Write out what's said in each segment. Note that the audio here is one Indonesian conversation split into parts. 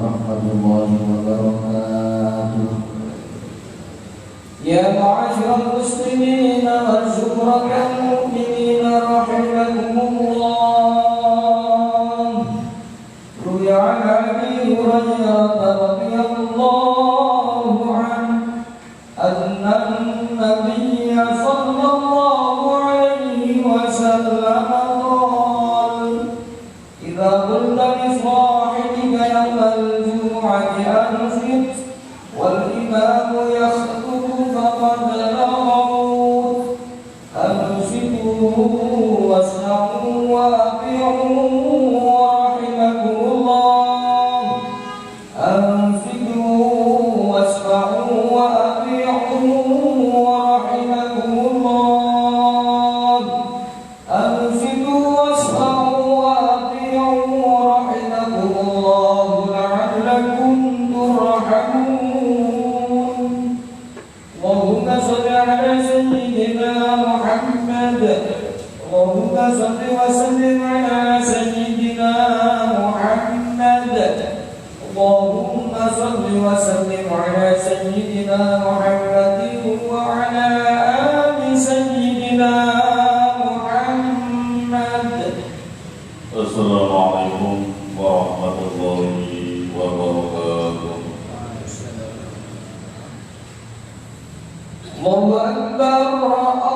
warahmatullahi wabarakatuh. Ya ma'asyiral muslimin wal syuhratal mu'minin rahimakumullah. Ruya 'an Abi Hurairah radhiyallahu anhu anna an-nabiy sallallahu alaihi wasallam qala idza qulta li sahibika yawmal jumu'ati anfit wal imamu yakhutubu faqad laghaw anfitu wasma'u wa ati'u وسلم على سيدنا محمد اللهم صل وسلم على سيدنا محمد وعلى آل سيدنا محمد. السلام عليكم ورحمة الله وبركاته. الله أكبر الله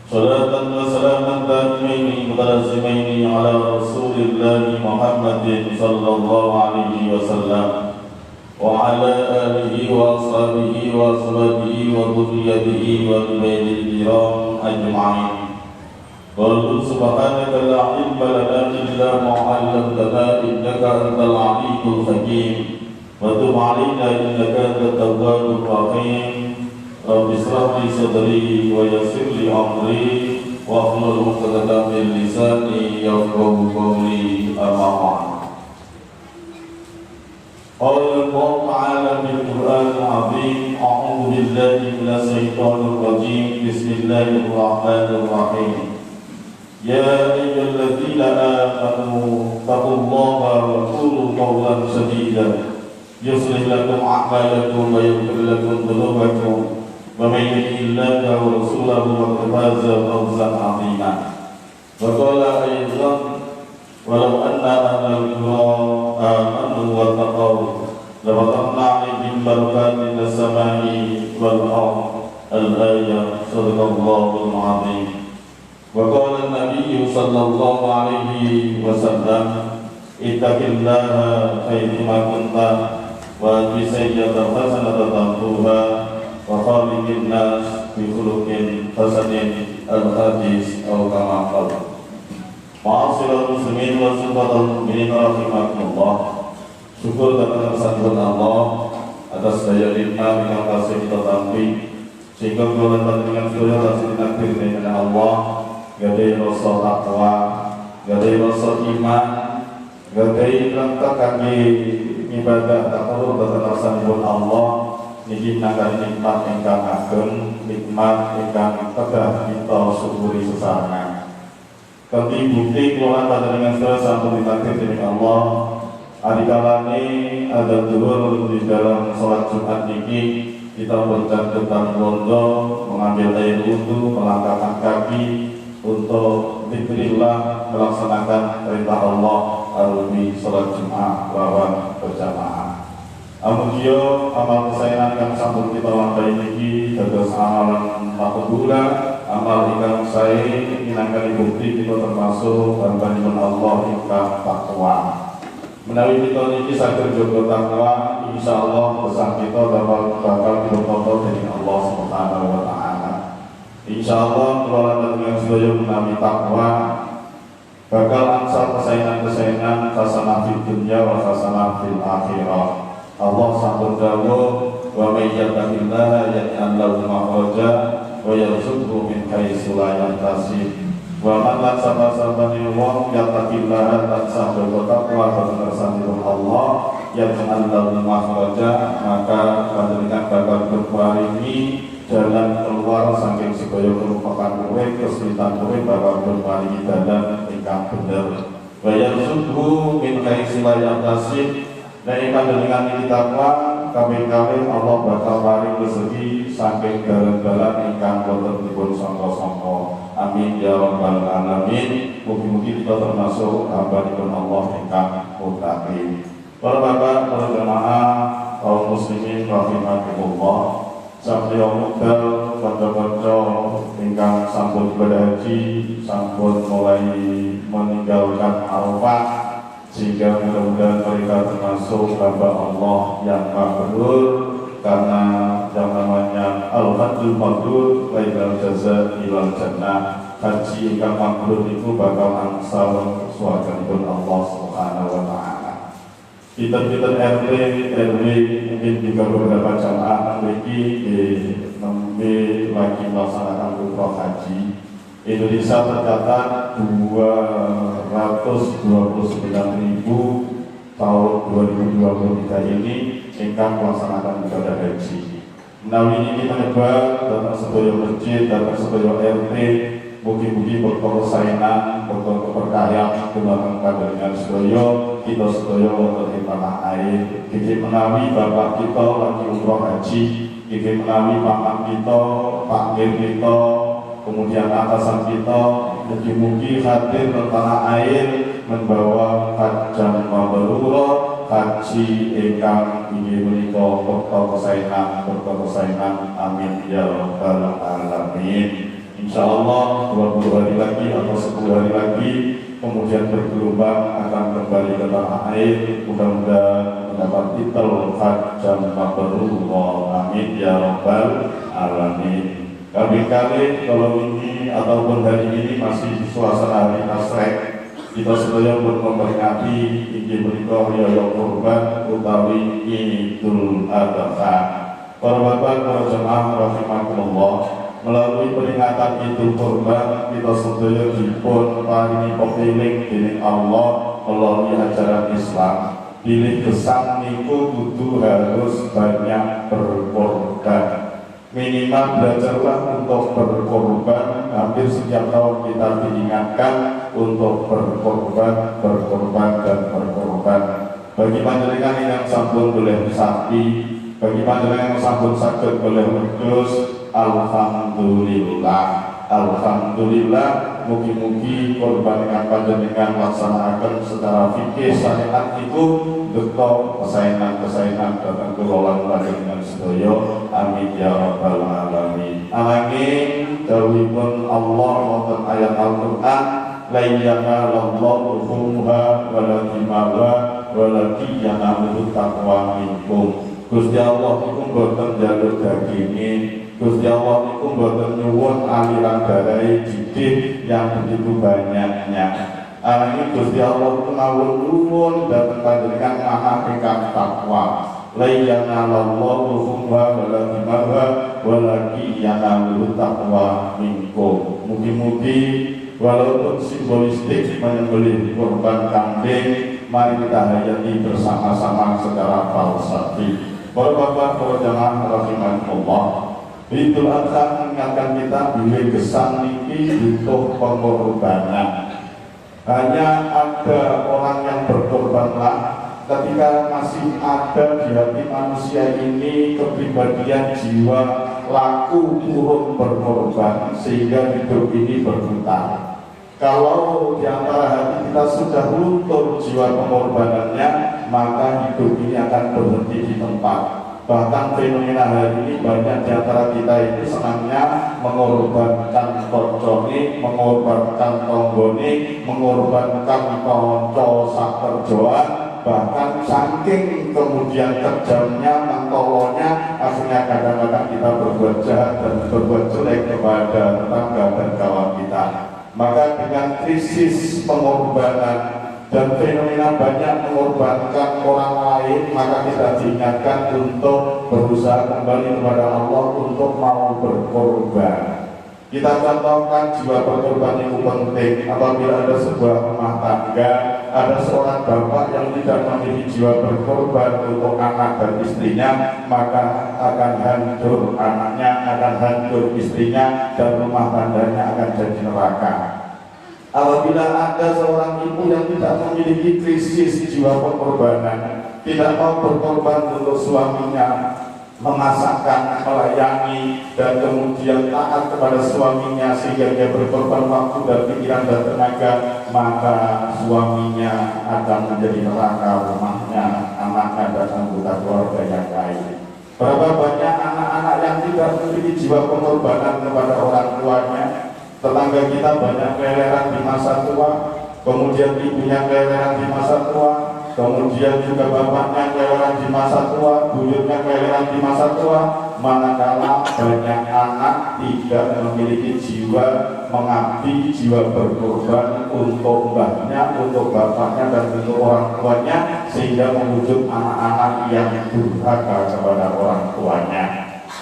صلاة وسلاما دائمين متلازمين على رسول الله محمد صلى الله عليه وسلم وعلى آله وأصحابه وأزواجه وذريته والبيت الكرام أجمعين. قل سبحانك لا علم لنا إلا ما علمتنا إنك أنت العليم الحكيم وتب علينا إنك أنت التواب الرحيم. رب اشرح لي صدري ويسر لي أمري واحلل عقدة من لساني يفقهوا قولي أما بعد. قال الله تعالى في القرآن العظيم أعوذ بالله من الشيطان الرجيم بسم الله الرحمن الرحيم. يا أيها الذين آمنوا اتقوا الله وقولوا قولا سديدا يصلح لكم أعمالكم ويغفر لكم ذنوبكم ومن يطع الله ورسوله فقد فاز فوزا عظيما. وقال أيضا ولو أن أهل القرى آمنوا واتقوا لفتحنا عليهم بركات من السماء والأرض. الآية صدق الله العظيم. وقال النبي صلى الله عليه وسلم اتق الله حيثما كنت وأتبع السيئة الحسنة تمحوها وخالق الناس بخلق حسن. الحديث أو كما قال. Ma'asyiral muslimin wa subhanal mu'minin rahimakumullah. Syukur dan kesabaran Allah atas daya nikmat yang kasih kita tampi sehingga bulan dengan surya rasih takdir dengan Allah. Gadai rasa takwa, gadai rasa iman, gadai rangka kaki ibadah takarub dan rasanipun Allah. Niki nakan nikmat ingkang ageng, nikmat ingkang kedah kita syukuri sesarengan. Tapi bukti keluar dengan setelah sampun ditakdir dari Allah. Adikalane ada dulur di dalam sholat Jumat niki kita bercandatan londo, mengambil air wudhu, melangkahkan kaki untuk zikrillah, melaksanakan perintah Allah alwi sholat Jumat lawan berjamaah. Amudio amal kesayangan yang sampun kita lampahi niki dados amalan makbulah. Amal ingkang sae minangka bukti kita termasuk hamba-hamba Allah ingkang takwa. Menawi kita niki saged jaga takwa, insyaallah pesan kita bakal ditompo dening Allah Subhanahu wa taala. Insyaallah kula dengan sedaya menawi takwa bakal angsal kesayangan-kesayangan hasanah fid dunya wa hasanah fil akhirah. Allah sampun dawuh wa may yattaqillaha yaj'al lahu makhraja wa yarzuqhu min haitsu la yahtasib. Wa man la sabasabani wong yattaqillaha tansah bertakwa kepada Allah yaj'al lahu makhraja, maka panjenengan bakal berparingi jalan keluar saking sedaya kerupakan urip, kesulitan urip bakal berparingi dalan ingkang bener. Wa yarzuqhu min haitsu la yahtasib. Dan dengan ini takwa kami Allah bakal paring rezeki saking dalan-dalan ingkang boten dipun sangka-sangka. Amin ya rabbal alamin. Mugi-mugi kita termasuk hamba-hamba Allah ingkang muttaqin. Para bapak, para jemaah kaum muslimin rahimakumullah. Satriya mudal kanca-kanca ingkang sampun ibadah haji, sampun mulai meninggalkan Arafah, sehingga mudah-mudahan mereka termasuk hamba Allah yang mabrur, karena yang namanya al-hajjul mabrur lailal jaza ilal jannah. Haji ingkang mabrur itu bakal angsal swarganipun Allah Subhanahu wa taala. Kita RT RW mungkin juga beberapa jamaah memiliki lagi melaksanakan umroh haji. Indonesia tercatat 229.000 tahun 2023 ini ingkang melaksanakan ibadah haji. Menawi ini menyebar datang sedaya masjid, datang sedaya RT, mugi-mugi berkah kesayangan, berkah keberkahan dumateng panjenengan sedaya, kita sedaya wonten ing tanah air. Iki menawi bapak kita lagi umroh haji, iki menawi paman kita, pakmir kita, kemudian atasan kita, mugi-mugi hadir ke tanah air membawa hajjam mabrur, haji ingkang inggih menika berkah kesayangan, amin ya rabbal alamin. Insya Allah 20 hari lagi atau 10 hari lagi kemudian bergelombang akan kembali ke tanah air. Mudah-mudahan mendapat titel Hajjam Mabrur. Amin ya rabbal alamin. Kali-kali kalau ini ataupun hari ini masih suasana hari Asrek, kita sedaya pun memperingati inggih menika riyaya kurban utawi Idul Adha. Para bapak, para jemaah rahimakumullah, melalui peringatan Idul Kurban kita sedaya dipun paringi pepiling dening Allah melalui ajaran Islam. Pilih gesang niku kudu harus banyak berkorban. Minimal belajarlah untuk berkorban. Hampir setiap tahun kita diingatkan untuk berkorban, dan berkorban. Bagi panjenengan yang sampun boleh sakti, bagi panjenengan yang sampun saged boleh wedhus, alhamdulillah. Alhamdulillah, mugi-mugi korban yang panjenengan laksanakan secara fikih syariat itu betul kesayangan datang kelolaan panjenengan sedaya. Amin ya rabbal alamin. Amin. Dawuhipun Allah wonten ayat Al-Qur'an, la yanalallahu luhumha wala dimawa walakin yanaluhu taqwa minkum. Gusti Allah iku boten njaluk daginge, Gusti Allah iku boten nyuwun aliran darah didih yang begitu banyaknya. Ini Gusti Allah iku ngawul nyuwun dhateng panjenengan maha ingkang takwa. La yanalallahu luhumha wala dimawa walakin yanaluhu taqwa minkum. Mugi-mugi walaupun simbolistik menyembelih kurban kambing, mari kita hayati bersama-sama secara falsafi. Para bapak, para jamaah rahimakumullah, Idul Adha mengingatkan kita bilih gesang niki butuh pengorbanan. Hanya ada orang yang berkorbanlah ketika masih ada di hati manusia ini kepribadian jiwa laku turun berkorban sehingga hidup ini berputar. Kalau di antara hati kita sudah luntur jiwa pengorbanannya, maka hidup ini akan berhenti di tempat. Bahkan fenomena hari ini banyak di antara kita itu senangnya mengorbankan kocone, mengorbankan tonggone, mengorbankan konco sakerjoan, bahkan saking kemudian kejamnya, mentolonya, akhirnya kadang-kadang kita berbuat jahat dan berbuat jelek kepada tetangga dan kawan kita. Maka dengan krisis pengorbanan dan fenomena banyak mengorbankan orang lain, maka kita diingatkan untuk berusaha kembali kepada Allah untuk mau berkorban. Kita contohkan jiwa berkorban itu penting. Apabila ada sebuah rumah tangga, ada seorang bapak yang tidak memiliki jiwa berkorban untuk anak dan istrinya, maka akan hancur anaknya, akan hancur istrinya, dan rumah tangganya akan jadi neraka. Apabila ada seorang ibu yang tidak memiliki krisis jiwa pengorbanan, tidak mau berkorban untuk suaminya, memasakkan, melayani, dan kemudian taat kepada suaminya sehingga dia berkorban waktu dan pikiran dan tenaga, maka suaminya akan menjadi neraka rumahnya, anaknya dan anggota keluarga yang lain. Berapa banyak anak-anak yang tidak memiliki jiwa pengorbanan kepada orang tuanya. Tetangga kita banyak keleleran di masa tua, kemudian ibunya keleleran di masa tua, kemudian juga bapaknya keleleran di masa tua, buyutnya keleleran di masa tua. Manakala banyak anak tidak memiliki jiwa mengabdi, jiwa berkorban untuk mbahnya, untuk bapaknya, dan untuk orang tuanya, sehingga mewujud anak-anak yang durhaka kepada orang tuanya.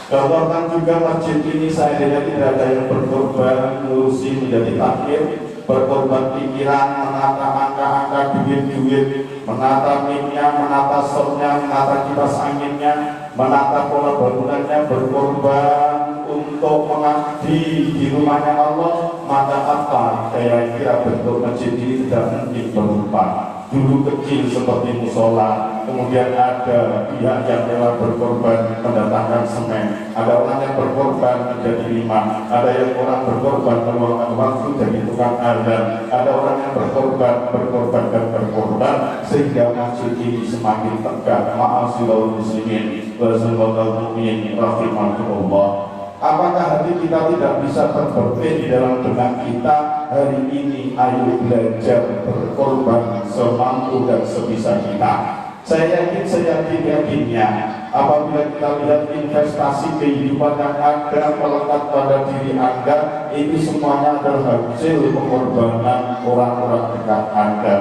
Contohkan juga masjid ini saya lihat tidak ada yang berkorban ngurusi menjadi takmir, berkorban pikiran, menata angka-angka duit-duit, menata mic-nya, menata sound-nya, menata kipas anginnya, menata pola bangunannya, berkorban untuk mengabdi di rumahnya Allah. Maka apa kira-kira bentuk masjid ini tidak mungkin berupa dulu kecil seperti musola, kemudian ada pihak yang rela berkorban mendatangkan semen, ada orang yang berkorban menjadi imam, ada yang orang berkorban meluangkan waktu jadi tukang azan, ada orang yang berkorban dan berkorban sehingga masjid ini semakin tegak. Ma'asyiral muslimin wa sallallahu mu'min rahimahullah. Apakah hati kita tidak bisa terbetik di dalam benak kita? Hari ini ayo belajar berkorban semampu dan sebisa kita. Saya yakinnya apabila kita lihat investasi kehidupan yang ada melekat pada diri Anda, itu semuanya adalah hasil pengorbanan orang-orang dekat Anda.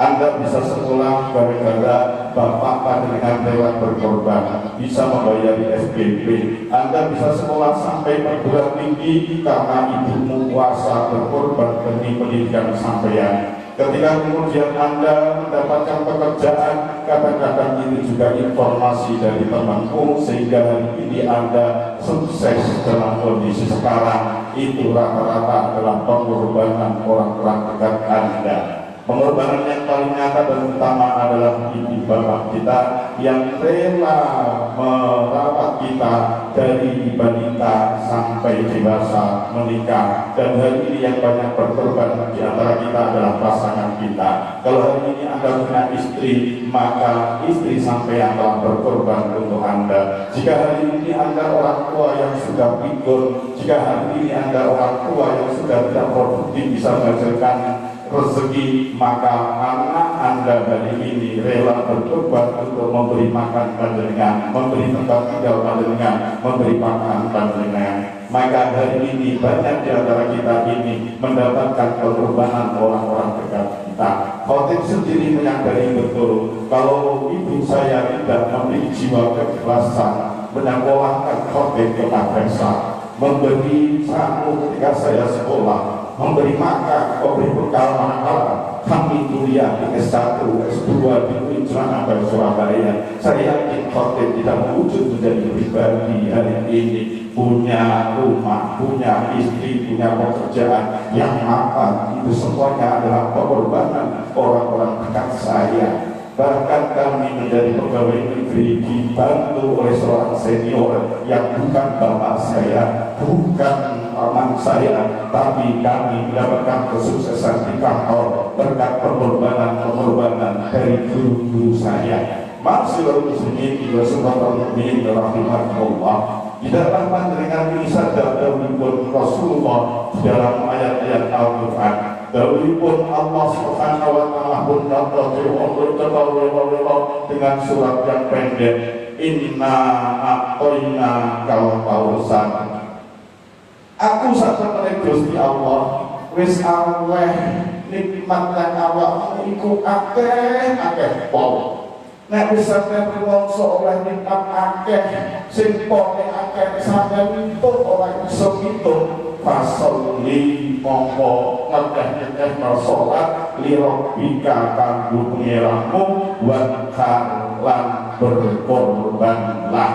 Anda bisa sekolah gara-gara bapak panjenengan lewat berkorban, bisa membayari SPP. Anda bisa sekolah sampai perguruan tinggi karena ibumu kuasa berkorban demi pendidikan sampean. Ketika kemudian Anda mendapatkan pekerjaan, kadang-kadang itu juga informasi dari temanmu, sehingga hari ini Anda sukses dalam kondisi sekarang. Itu rata-rata adalah pengorbanan orang-orang dekat Anda. Pengorbanan yang paling nyata dan utama adalah ibu bapak kita yang rela merawat kita dari balita sampai dewasa menikah. Dan hari ini yang banyak berkorban di antara kita adalah pasangan kita. Kalau hari ini Anda punya istri, maka istri sampai yang telah berkorban untuk Anda. Jika hari ini Anda orang tua yang sudah pikun, jika hari ini Anda orang tua yang sudah tidak produktif bisa menghasilkan rezeki, maka anak Anda hari ini rela berkorban untuk memberi makan panjenengan, memberi tempat tinggal panjenengan, memberi makan panjenengan. Maka hari ini banyak di antara kita ini mendapatkan pengorbanan orang-orang dekat kita. Khotib sendiri menyadari betul kalau ibu saya tidak memiliki jiwa keikhlasan menyekolahkan khotib ke madrasah, memberi saku ketika saya sekolah, memberi makan, memberi bekal manakala kami kuliah di S1, S2 di Universitas Surabaya. Saya yakin khotib tidak mewujud menjadi pribadi hari ini, punya rumah, punya istri, punya pekerjaan yang mapan. Itu semuanya adalah pengorbanan orang-orang dekat saya. Bahkan kami menjadi pegawai negeri dibantu oleh seorang senior yang bukan bapak saya, bukan paman saya, tapi kami mendapatkan kesuksesan di kantor berkat pengorbanan dari guru-guru saya. Ma'asyiral muslimin wa subhanal mu'minin rahimahullah. Tidaklah panjenengan ini saja dahulipun Rasulullah dalam ayat-ayat Al-Quran. Dahulipun Allah Subhanahu wa ta'ala pun dengan surat yang pendek, Inna a'toina kal kautsar. Aku satemene Gusti Allah wis aweh nikmat lan awakmu iku akeh pol. Nek wis sampeyan rumangsa oleh nikmat akeh sing pole akeh sampeyan itu ora iso ngitung. Fasolli mongko ngekeh salat li rabbika kanggo pengiranmu wankar lan berkorbanlah.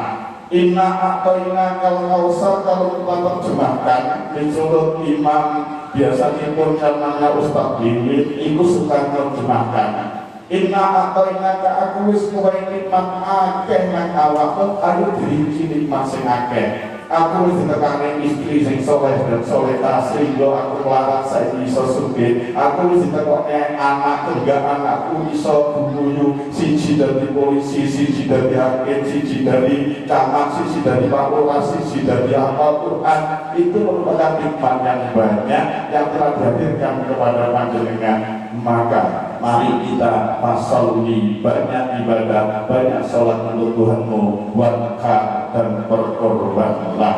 Inna a'toina kal kautsar, kalau kita terjemahkan menurut imam biasanya pun namanya Ustaz Diwin itu suka terjemahkan. Inna a'toina ka aku wis kuwi nikmat akeh nang awakmu, ayo dirinci nikmat sing akeh. Aku wis ditekani istri sing soleh dan solehah sehingga aku melarat saiki iso sugih. Aku wis ditekani anak tiga anakku iso guyu, siji dari polisi, siji dari hakim, siji dari camat, siji dari Pak Lurah, siji dari hafal Quran. Itu merupakan nikmat yang banyak yang telah dihadirkan kepada panjenengan. Maka mari kita pasalli, banyak ibadah, banyak sholat untuk Tuhanmu, wakar dan berkorbanlah.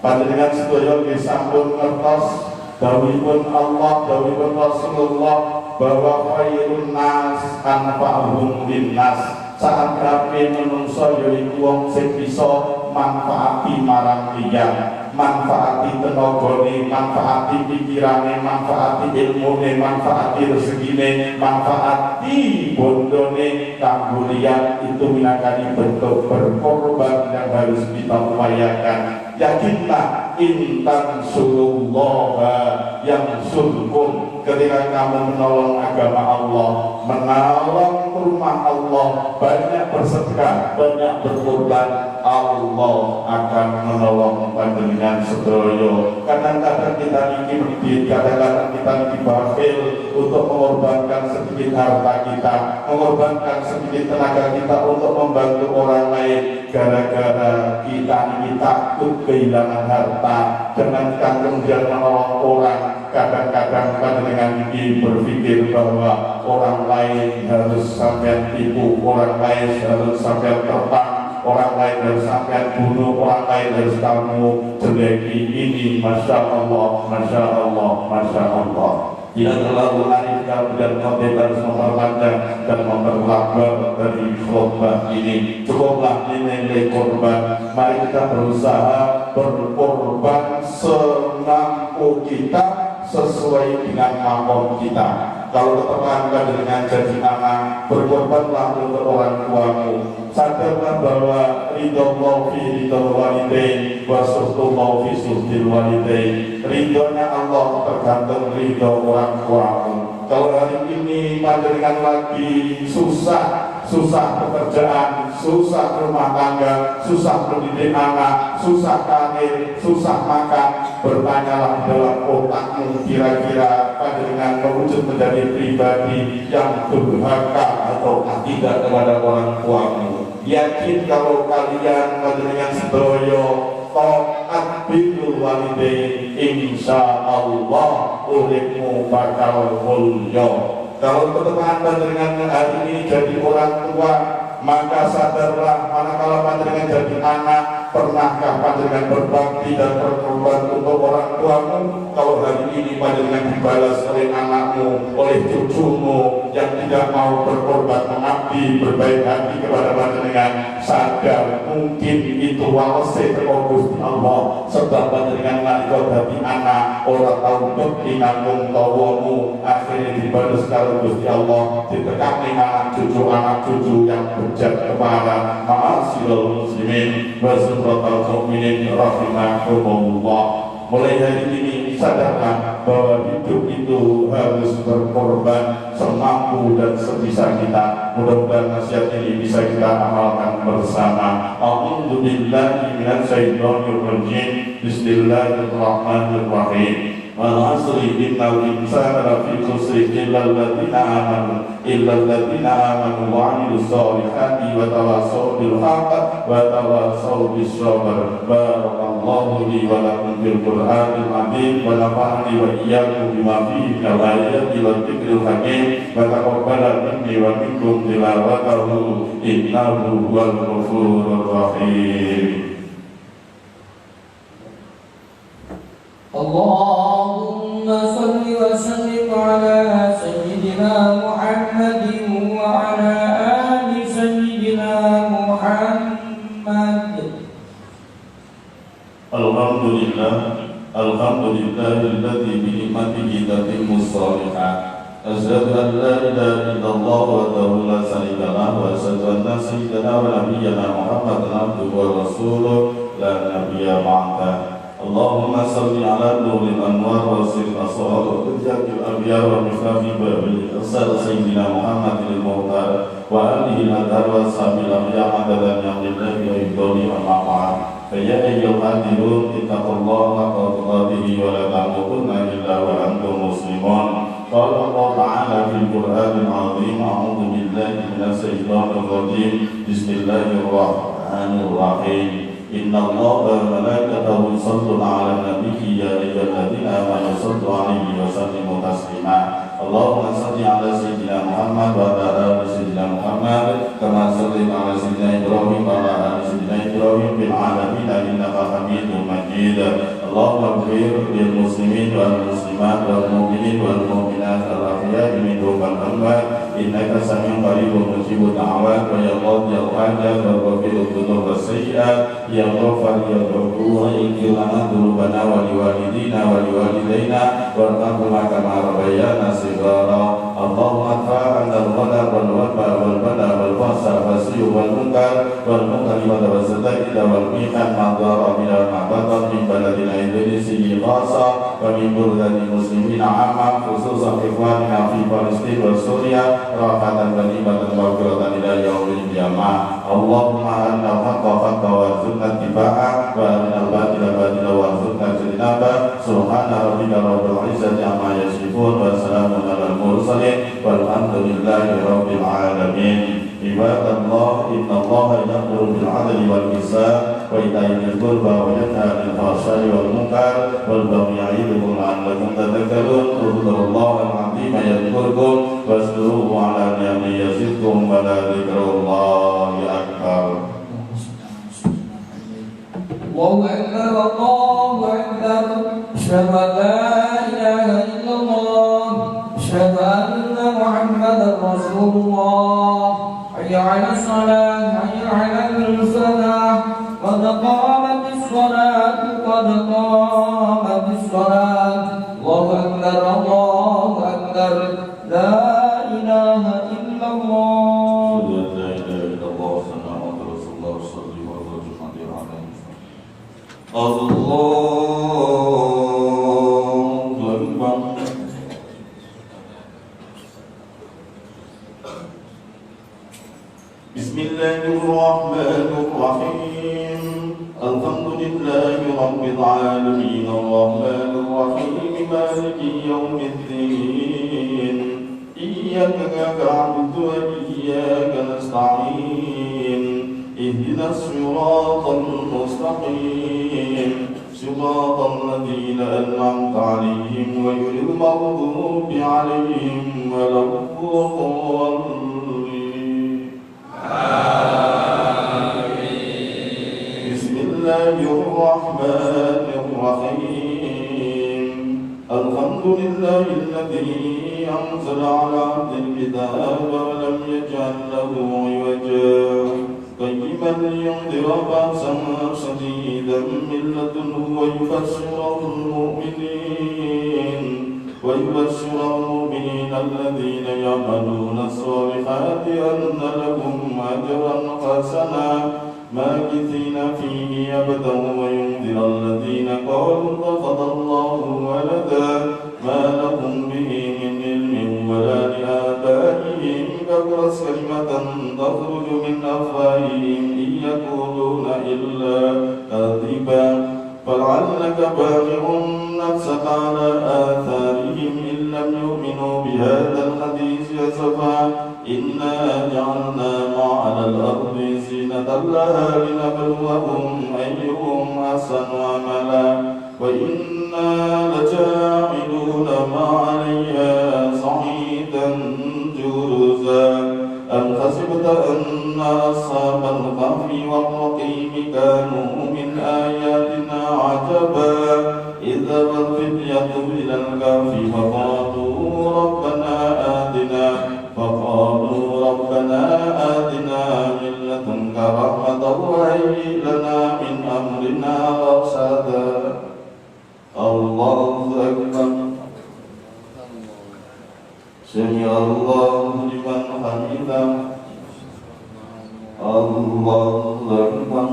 Panjenengan sedaya nggih sampun ngertos dawuhipun Allah, dawuhipun Rasulullah bahwa khairun nas anfa'uhum linnas. Saat kabeh menungso yaiku wong sing bisa manfaati marang liyan, manfaati tenagane, manfaati pikirane, manfaati ilmune, manfaati rezekine, manfaati bondone kanggo liyan. Itu minangkani bentuk berkorban yang harus kita upayakan. Yakinlah intan surullah yang surkum. Ketika kamu menolong agama Allah, menolong rumah Allah, banyak bersedekah, banyak berkorban, Allah akan menolong panjenengan sedaya. Kadang-kadang kita ingin medit, kadang-kadang kita ingin bakhil untuk mengorbankan sedikit harta kita, mengorbankan sedikit tenaga kita untuk membantu orang lain. gara-gara kita ini takut kehilangan harta dengan kangkung dan menolong orang. Kadang-kadang panjenengan ini berpikir bahwa orang lain harus sampai tipu, orang lain harus sampai terbang, orang lain harus sampai bunuh, orang lain harus kamu jeleki. Ini Masya Allah, Masya Allah, Masya Allah. Tidak terlalu arif dan khotib harus memperpanjang dan memperlebar dari khutbah ini. Cukuplah nilai korban. Mari kita berusaha berkorban semampu kita sesuai dengan makom kita. Kalau ketemukan dengan jadi anak, berkorbanlah untuk orang tuamu. Sadarlah bahwa ridho Allah fi ridho walidain wa suhtullah fi suhtil walidain. Ridhonya Allah tergantung ridho orang tuamu. Kalau hari ini panjenengan lagi susah pekerjaan, susah rumah tangga, susah mendidik anak, susah karir, susah makan, bertanyalah dalam otakmu, kira-kira panjenengan mewujud menjadi pribadi yang durhaka atau tidak kepada orang tuamu. Yakin kalau kalian panjenengan sedoyo taat bil walidain, insya Allah uripmu bakal mulya. Kalau pertemuan panjenengan hari ini jadi orang tua, maka sadarlah manakala panjenengan jadi anak, pernahkah panjenengan berbakti dan berkorban untuk orang tuamu? Kalau hari ini panjenengan dibalas oleh anakmu, oleh cucumu yang tidak mau berkorban, mengabdi, berbaik hati kepada panjenengan, sadar mungkin itu walese teko Gusti Allah. Sebab panjenengan nalika dadi anak ora tau bekti nanggung tawamu, akhirnya dibalas karo Gusti Allah, ditekani anak cucu yang bejat kepala. Ma'asyiral muslimin wa subratal mu'minin rahimakumullah. Mulai hari ini sadarlah bahwa hidup itu harus berkorban semampu dan sebisa kita. Mudah-mudahan nasihat ini bisa kita amalkan bersama. A'udzubillahi minasyaitonir rajim. Bismillahirrahmanirrahim. Wal 'asri innal insana lafi khusr illa alladziina amanu wa 'amilus solihati wa tawassaw bil haqq wa tawassaw bis sabr. Barakallahu li wa lakum fil Qur'anil 'azim wa nafa'ani wa iyyakum bima fihi minal ayati wal dzikril hakim wa taqabbala minni wa minkum tilawatahu innahu huwal ghafurur rahim. Allahumma salli wa sallim ala sayyidina Muhammadin wa ala ali sayyidina Muhammad. Alhamdulillahilladzi bi ni'matihi tatimmus shalihat. Asyhadu an la ilaha illallah wahdahu la syarika lahu wa asyhadu anna sayyidana wa nabiyyana Muhammadan abduhu wa rasuluh la nabiyya ba'dah. Allahumma salli ala nuril anwar wa sirr asrar wa hujjatil anbiya wa miftahil babil asar sayyidina Muhammadin al-muhtar wa alihi al-adhar wa sahabil anbiya adadan yang lillahi wa ibdoni wa ma'a'ad. Faya ayyul hadirun ittaqullaha haqqa tuqatih wa la tamutunna illa wa antum muslimun. Qala Allah ta'ala fil Qur'anil 'azim. A'udzu billahi minasy syaithanir rajim. Bismillahirrahmanirrahim. Inna Allaha wa malaikatahu yusholluna 'alan nabiyyi ya ayyuhalladzina amanu shallu 'alaihi wa sallimu taslima. Allahumma shalli 'ala sayyidina Muhammad wa ala ali sayyidina Muhammad kama shallaita 'ala sayyidina Ibrahim wa ala ali sayyidina Ibrahim fil 'alamin innaka Hamidum Majid. Allahumma ighfir lil muslimin wal muslimat wal mu'minin wal mu'minat al-ahya'i minhum wal amwat innaka sami'un qaribun mujibud da'awat wa ya qadi al-hajat wa ghafirud dzunub was sayyi'at ya ghafar ya ghafur ighfir lana dzunubana wa liwalidina wa liwalidaina warhamhuma kama rabbayana shighara. Allahumma adfa' 'anna al-ghala wal waba wal bala wal fahsha wal syu wal munkar wal munkaribata was sadaida wal mihan ma dhara bila ma batan min baladina Indonesia khassa wa min buldani muslimina 'amma khususan ikhwanina fi Palestin wa Suriah rahatan wa nimatan wa qurratan ila yaumil qiyamah. Allahumma anna haqqa haqqa wa sunnah tiba'a wa arina al-batila batila wa sunnah jinaba. Subhana rabbika rabbil izzati amma yasifun wa salamun alal mursalin walhamdulillahi rabbil alamin. عباد الله إن الله يأمر بالعدل والإحسان وإيتاء ذي القربى وينهى عن الفحشاء والمنكر والبغي يعظكم لعلكم تذكرون اذكروا الله العظيم يذكركم واشكروه على نعمه يزدكم ولذكر الله أكبر. الله أكبر الله أكبر أشهد أن لا إله إلا الله أشهد أن محمدا رسول الله حي على الصلاة حي على الفلاح قد قامت الصلاة قد قامت الصلاة الله أكبر الله أكبر لا إله إلا الله. لا إله إلا الله سنة رسول الله صلى الله عليه وسلم. الله أكبر. بسم الله الرحمن الرحيم الحمد لله رب العالمين الرحمن الرحيم مالك يوم الدين إياك نعبد وإياك نستعين اهدنا الصراط المستقيم صراط الذين أنعمت عليهم غير المغضوب عليهم ولا الضالين. بسم الله الرحمن الرحيم الحمد لله الذي أنزل على عبده الكتاب ولم يجعل له عوجا قيما لينذر بأسا شديدا من لدنه ويبشر المؤمنين الذين يعملون الصالحات أن لهم أجرا حسنا ماكثين فيه أبدا وينذر الذين قالوا اتخذ الله ولدا ما لهم به من علم ولا لآبائهم كبرت كلمة تخرج من أفواههم إن يقولون إلا كذبا فلعلك باخع نفسك على آثارهم إن لم يؤمنوا بهذا الحديث أسفا إنا جعلنا ما على الأرض زينة لها لنبلوهم أيهم أحسن عملا وإنا لجاعلون ما عليها صعيدا جرزا أم حسبت أن أصحاب الكهف والرقيم كانوا من آياتنا عجبا إذا الفتية إلى الكهف فقالوا ربنا آتنا من لدنك رحمة وهيئ لنا من أمرنا رشدا. الله أكبر. سمع الله لمن حمده. الله أكبر.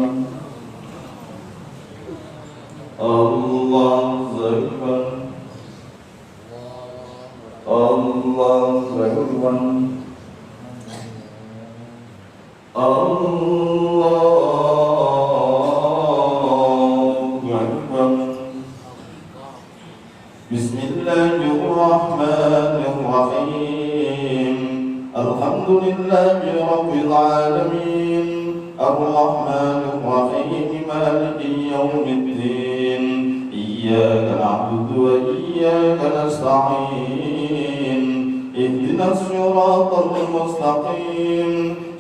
الله أكبر. الله أكبر. الله أكبر. بسم الله الرحمن الرحيم الحمد لله رب العالمين الرحمن الرحيم مالك يوم الدين إياك نعبد وإياك نستعين اهدنا الصراط المستقيم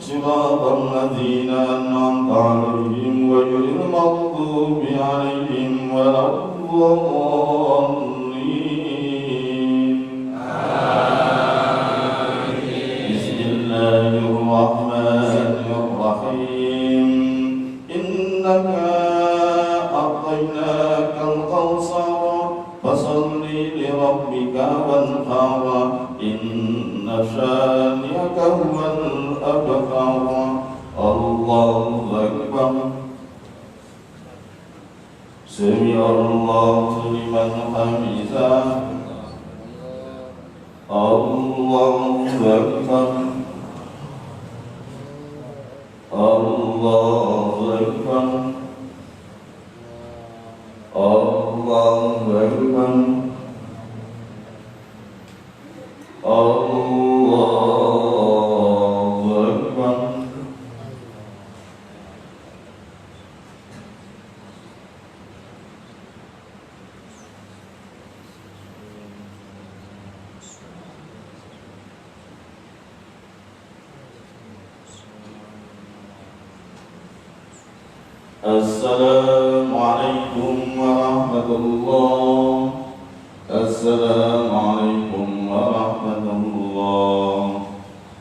صراط الذين أنعمت عليهم غير المغضوب عليهم ولا الضالين. بسم الله الرحمن الرحيم إنك أعطيناك الكوثر فصل لربك وانحر إن شانئك هو الأبتر. الله أكبر. سمع الله لمن حمده. الله أكبر. الله أكبر. الله أكبر. الله أكبر. Assalamualaikum warahmatullah. Assalamualaikum warahmatullah.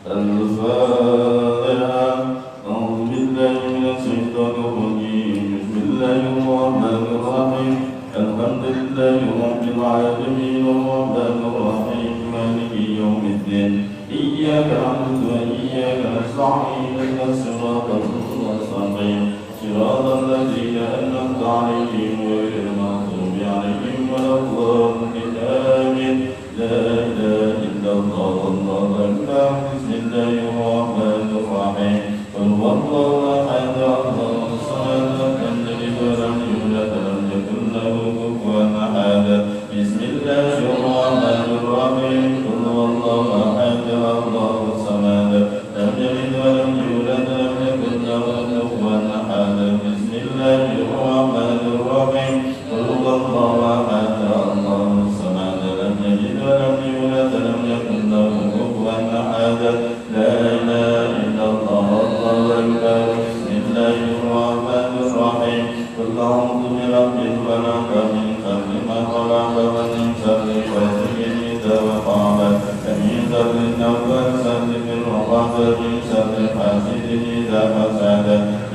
Al-Fatihah. A'udzu billahi minasy syaithanir rajim. Bismillahirrahmanirrahim. Alhamdulillahi rabbil alamin arrahmanir rahim maliki yaumiddin. Iyyaka na'budu wa iyyaka nasta'in ihdinas siratal mustaqim. Siratal ladzina an'amta 'alaihim ghairil maghdubi 'alaihim waladdallin. Amin. La ilaha illallah wallahu akbar. Bismillahirrahmanirrahim. Qul huwallahu ahad. Allahus samad. Lam yalid wa lam yulad wa lam yakul lahu kufuwan ahad. Bismillahirrahmanirrahim. Qul huwallahu ahad. Allahus samad. Lam yalid wa lam yulad wa lam yakul lahu kufuwan ahad. Bismillahirrahmanirrahim. Qul huwallahu ahad. Allahus samad. Lam yalid wa lam yulad wa lam yakul lahu kufuwan ahad. La ilaha illallah wallahu akbar. Bismillahirrahmanirrahim. Qul a'udzu birabbil falaq min sharri ma khalaq wa min sharri ghasiqin idza waqab wa min sharri naffathati fil 'uqad wa min sharri hasidin idza hasad.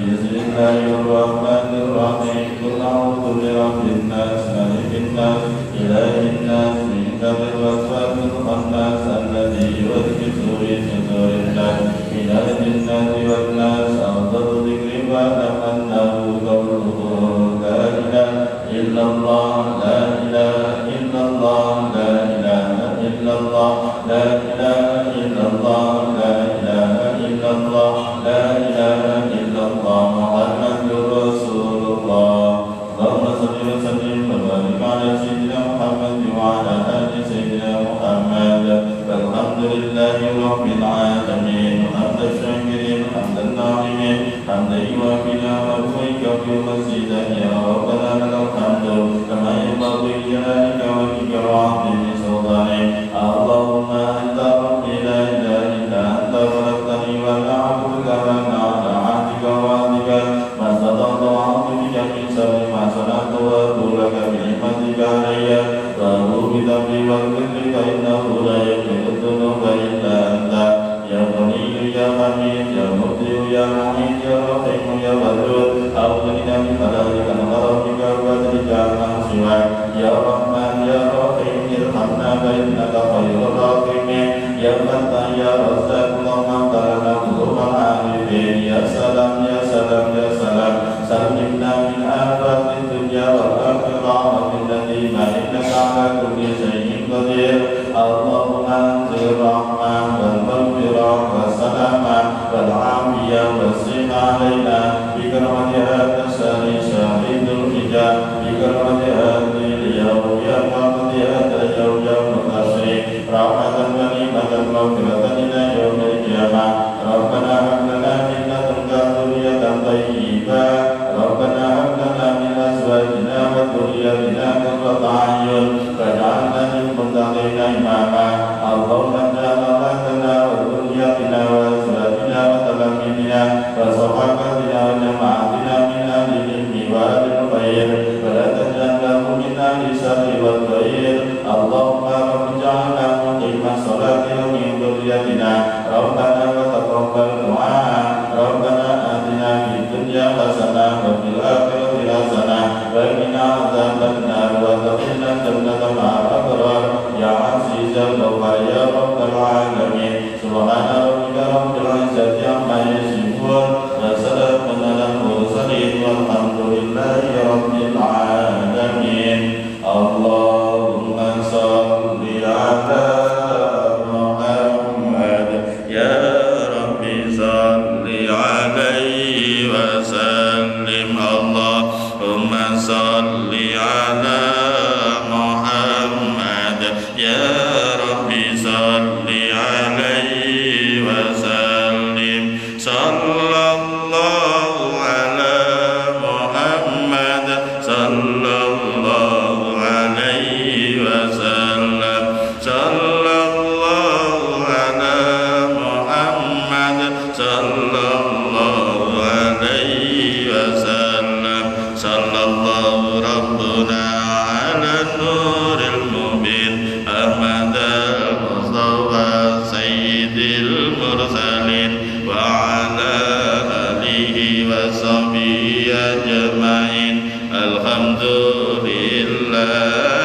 Bismillahirrahmanirrahim. Qul a'udzu birabbin nas malikin nas ilahin nas min sharril waswasil khannas alladzi yuwaswisu fi sudurin nas minal jinnati wan nas. Afdalu dzikri ba'da annahu qawluhu la ilaha illallah la ilaha illallah la ilaha illallah la ilaha illallah la ilaha illallah la ilaha illallah Muhammadur Rasulullah. Allahumma shalli wa sallim wa barik ala sayyidina Muhammad wa ala ali sayyidina Muhammad. Alhamdulillahi rabbil alamin. Hamdan syakirin hamdan na'imin hamdan yuwafi ni'amahu wa yukafi mazidah. Ya Rabbana lakal hamdu kama yanbaghi li jalalika wa ikramika sultanik. Allahumma anta rabbi la ilaha illa anta khalaqtani wa la a'buduka wa ana ala 'ahdika wa wa'dika ma stata'tu a'udzu bika min sharri ma sana'tu wa atubu laka bi ni'matika alayya wa a'udzu bi dhanbi wal ithmi fa innahu la yaghfiru dhunuba illa anta. Ya Ghani ya Hamid ya Mubdi ya Mu'id ya Rahim ya Wadud. A'udzubika min halalika wa haramika wa adzika an siwak. Ya Rahman ya Rahim irhamna fa innaka khairur rahimin. Ya Fattah ya Razzaq Allahumma ta'ala qulubal arifin. Ya Salam ya Salam ya Salam. Salimna min afatid dunya wal akhirah wa min ladhi ma innaka ala kulli shay'in qadir. Allahumma anzil rahmah wal maghfirah wa salamah wal afiyah wa sihha alaina bi karamati hadha syahri syahidul hijab bi karamati hadhil yawm ya qamati hadha yawm yawmul tashrih rahmatan wa ni'matan maghfiratan ila yawmil qiyamah. Rabbana hab lana min ladunka dhurriyyatan thayyibah. Rabbana hab lana min azwajina wa dhurriyyatina qurrata a'yun waj'alna lil muttaqina imama. Allahumma ja'al lana wa dhurriyyatina wa azwajina wa talamidina wa sahabatina wa jama'atina min ahli ilmi wa ahli khair wa la taj'al lahu min ahli syarri wal khair. Allahumma rabbi ja'alna muqimas salati wa min dhurriyyatina. Rabbana wa taqabbal du'a. Rabbana atina fid dunya hasanah wa fil akhirati hasanah wa qina adzabannar wa adkhilna jannata ma'al abrar. Ya Aziz al-Ghafar ya Rabbal alamin. Subhana rabbika rabbil izzati amma yasifun wa salamun alal mursalin walhamdulillahi rabbil alamin. Allahumma salli ala Muhammad ya Rabbi salli alaihi wa sallim. Allahumma salli ala Muhammad ya Rabbi salli alaihi wa sallim. Sallallahu ala Muhammad sallallahu alaihi wa sallam. Sallallahu ala Muhammad sallallahu alaihi wa sallam. النور المبين أحمد المصطفى سيد المرسلين وعلى آله وصحبه أجمعين الحمد لله